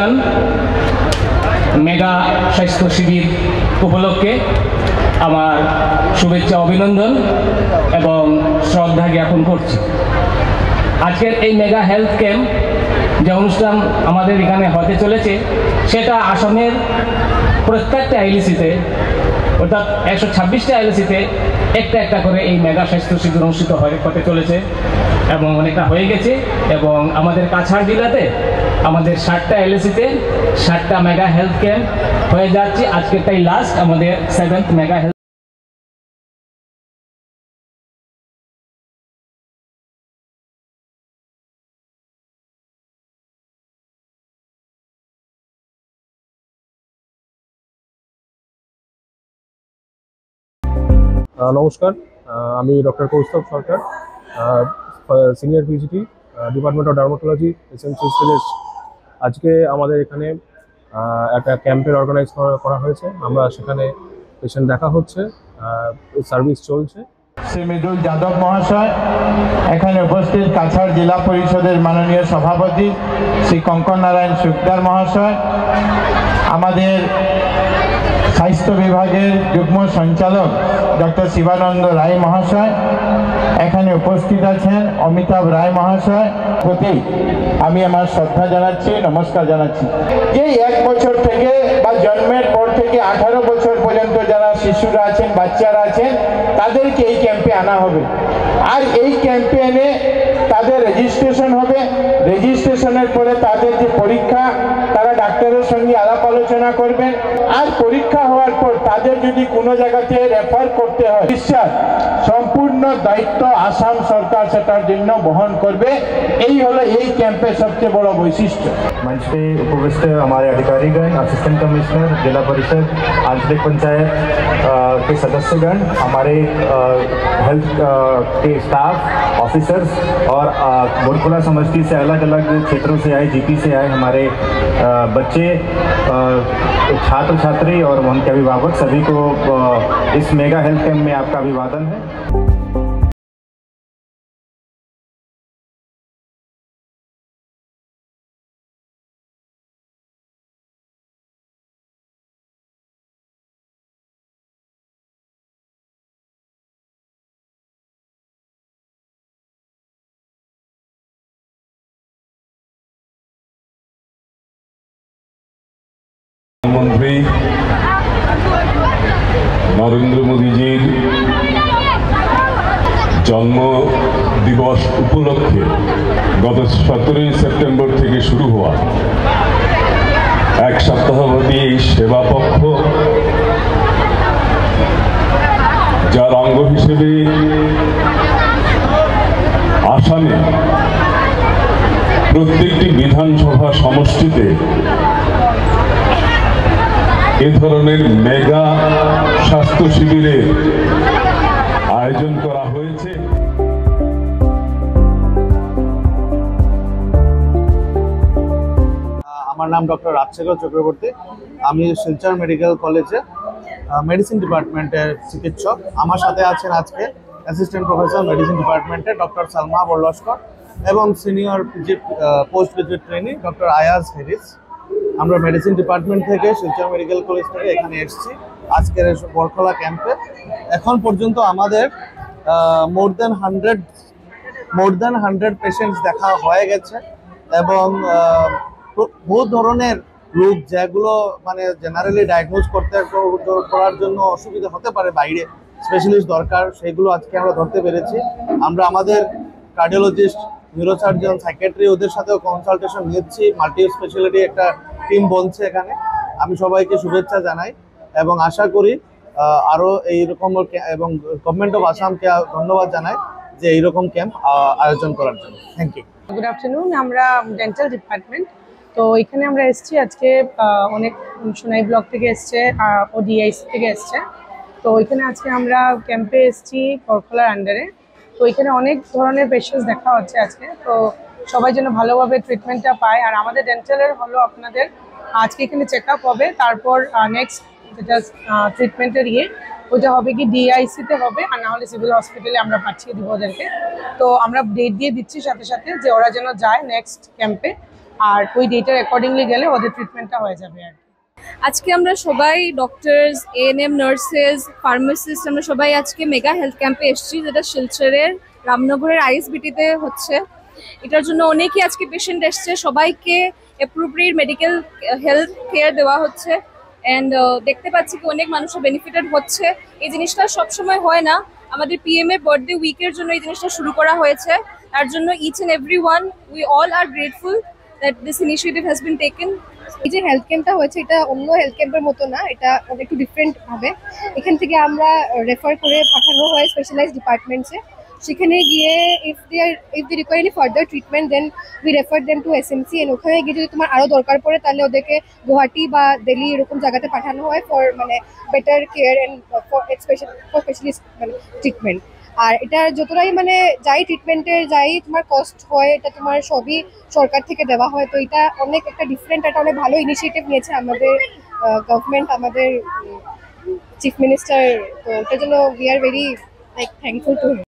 অনুষ্ঠান মেগা স্বাস্থ্য শিবির উপলক্ষে আমার শুভেচ্ছা অভিনন্দন এবং শ্রদ্ধা জ্ঞাপন করছি। আজকের এই মেগা হেলথ ক্যাম্প যে অনুষ্ঠান আমাদের এখানে হতে চলেছে সেটা আসামের প্রত্যেকটা আইএলসিতে অর্থাৎ 126টা আইএলসিতে একটা করে এই মেগা স্বাস্থ্য শিবির অনুষ্ঠিত হতে চলেছে এবং অনেকটা হয়ে গেছে। এবং আমাদের কাছাড় জেলাতে আমাদের 60টা আইএলসিতে 60টা মেগা হেলথ ক্যাম্প হয়ে যাচ্ছে। আজকেরটাই লাস্ট আমাদের 7th মেগা হেলথ। নমস্কার, আমি doctor Kaustav Sarkar, senior PGT, department of dermatology, SM specialist. আজকে আমাদের এখানে একটা ক্যাম্পের অর্গানাইজ করা হয়েছে। আমরা সেখানে পেশেন্ট দেখা হচ্ছে, সার্ভিস চলছে। শ্রী মৃদুল যাদব মহাশয়, এখানে উপস্থিত কাছাড় জেলা পরিষদের মাননীয় সভাপতি শ্রী কঙ্কন নারায়ণ সুখদার মহাশয়, আমাদের স্বাস্থ্য বিভাগের যুগ্ম সঞ্চালক ডক্টর শিবানন্দ রায় মহাশয়, এখানে উপস্থিত আছেন অমিতাভ রায় মহাশয়, প্রতি আমি আমার শ্রদ্ধা জানাচ্ছি, নমস্কার জানাচ্ছি। এই 1 বছর থেকে বা জন্মের পর থেকে 18 বছর পর্যন্ত যারা শিশুরা আছেন, বাচ্চারা আছেন, তাদেরকে এই ক্যাম্পে আনা হবে। আর এই ক্যাম্পে এনে তাদের রেজিস্ট্রেশন হবে। রেজিস্ট্রেশনের পরে তাদের যে পরীক্ষা, তারা ডাক্তারের সঙ্গে আলাপ আলোচনা করবেন। আর পরীক্ষা হওয়ার পর তাদের যদি কোনো জায়গাতে রেফার করতে হয়, চিকিৎসার সম্পূর্ণ দায়িত্ব আসাম সরকার সেটার জন্য বহন করবে। এই হলো এই ক্যাম্পের সবচেয়ে বড় বৈশিষ্ট্য। मंच पे उपस्थित हमारे अधिकारीगण, असिस्टेंट कमिश्नर, जिला परिषद, आंचलिक पंचायत के सदस्यगण, हमारे हेल्थ के स्टाफ, ऑफिसर्स और बोरकुला समष्टि से अलग अलग क्षेत्रों से आए, जीपी से आए हमारे बच्चे, छात्र छात्री और उनके अभिभावक, सभी को इस मेगा हेल्थ कैम्प में आपका अभिवादन है। प्रधानमंत्री नरेंद्र मोदी जी जन्म दिवस उपलक्षे गत 17 सेप्टेम्बर থেকে शुरू हुआ एक सप्ताहव्यापी सेवा पक्ष जार अंग हिसेबे आसामे प्रत्येकटी विधानसभा समष्टिते এই ধরনের মেগা স্বাস্থ্য শিবিরের আয়োজন করা হয়েছে। আমার নাম ডক্টর রাজশেখর চক্রবর্তী। আমি শিলচর মেডিকেল কলেজে মেডিসিন ডিপার্টমেন্টের চিকিৎসক। আমার সাথে আছেন আজকে অ্যাসিস্ট্যান্ট প্রফেসর মেডিসিন ডিপার্টমেন্টে ডক্টর সালমা বরলস্কর এবং senior post graduate trainee doctor Ayaz Haris. আমরা মেডিসিন ডিপার্টমেন্ট থেকে শিলচর মেডিকেল কলেজ থেকে এখানে এসেছি আজকের বরখলা ক্যাম্পে। এখন পর্যন্ত আমাদের মোর দেন 100 পেশেন্টস দেখা হয়ে গেছে এবং বহু ধরনের রোগ যেগুলো মানে জেনারেলি ডায়াগনোজ করার জন্য অসুবিধা হতে পারে, বাইরে স্পেশালিস্ট দরকার, সেগুলো আজকে আমরা ধরতে পেরেছি। আমরা আমাদের কার্ডিওলজিস্ট, নিউরোসার্জন, সাইকিয়াট্রি ওদের সাথেও কনসালটেশন নিচ্ছি। মাল্টি স্পেশালিটি একটা টিম বনছে এখানে। আমি সবাইকে শুভেচ্ছা জানাই এবং আশা করি আরও এইরকম, এবং গভর্নমেন্ট অফ আসামকে ধন্যবাদ জানাই যে এইরকম ক্যাম্প আয়োজন করার জন্য। Thank you. Good afternoon. আমরা ডেন্টাল ডিপার্টমেন্ট, তো এখানে আমরা এসেছি আজকে অনেক সোনাই ব্লক থেকে এসছে, ওডিআইসি থেকে এসছে। তো এখানে আজকে আমরা ক্যাম্পে এসেছি বরখলার আন্ডারে। তো এখানে অনেক ধরনের পেশেন্টস দেখা হচ্ছে আজকে, তো সবাই যেন ভালোভাবে ট্রিটমেন্টটা পায়। আর আমাদের ডেন্টালের হলো আপনাদের আজকে এখানে চেক আপ হবে, তারপর নেক্সট যেটা ট্রিটমেন্টের ওইটা হবে কি ডিআইসিতে হবে, আর না হলে সিভিল হসপিটালে আমরা পাঠিয়ে দিব ওদেরকে। তো আমরা ডেট দিয়ে দিচ্ছি সাথে সাথে যে ওরা যেন যায় নেক্সট ক্যাম্পে। আর ওই ডেটার অ্যাকর্ডিংলি গেলে ওদের ট্রিটমেন্টটা হয়ে যাবে আর কি। আজকে আমরা সবাই ডক্টরস, এএনএম, নার্সেস, ফার্মাসিস্ট আমরা সবাই আজকে মেগা হেলথ ক্যাম্পে এসেছি, যেটা শিলচরের রামনগরের আইএসবিটিতে হচ্ছে। এটার জন্য অনেকেই আজকে পেশেন্ট এসছে, সবাইকে অ্যাপ্রোপ্রিয়েট মেডিকেল হেলথ কেয়ার দেওয়া হচ্ছে। অ্যান্ড দেখতে পাচ্ছি কি অনেক মানুষের বেনিফিটেড হচ্ছে। এই জিনিসটা সবসময় হয় না, আমাদের পিএমএ বার্থডে উইকের জন্য এই জিনিসটা শুরু করা হয়েছে। তার জন্য each and every one, we all are grateful that this initiative has been taken. এই যে হেলথ ক্যাম্পটা হয়েছে এটা অন্য হেলথ ক্যাম্পের মতো না, এটা একটু ডিফারেন্ট ভাবে। এখান থেকে আমরা রেফার করে পাঠানো হয় স্পেশালাইজড ডিপার্টমেন্টসে। সেখানে গিয়ে if they require any further treatment then we refer them to SMC. And ওখানে গিয়ে যদি তোমার আরও দরকার পড়ে তাহলে ওদেরকে গুয়াহাটি বা দিল্লি এরকম জায়গাতে পাঠানো হয় ফর মানে better care and for specialist মানে ট্রিটমেন্ট। আর এটা যতটাই মানে যাই ট্রিটমেন্টের যাই তোমার কস্ট হয়, এটা তোমার সবই সরকার থেকে দেওয়া হয়। তো এটা অনেক একটা ডিফারেন্ট, একটা অনেক ভালো ইনিশিয়েটিভ নিয়েছে আমাদের গভর্নমেন্ট, আমাদের চিফ মিনিস্টার। তো ওটার জন্য we are very like thankful to him.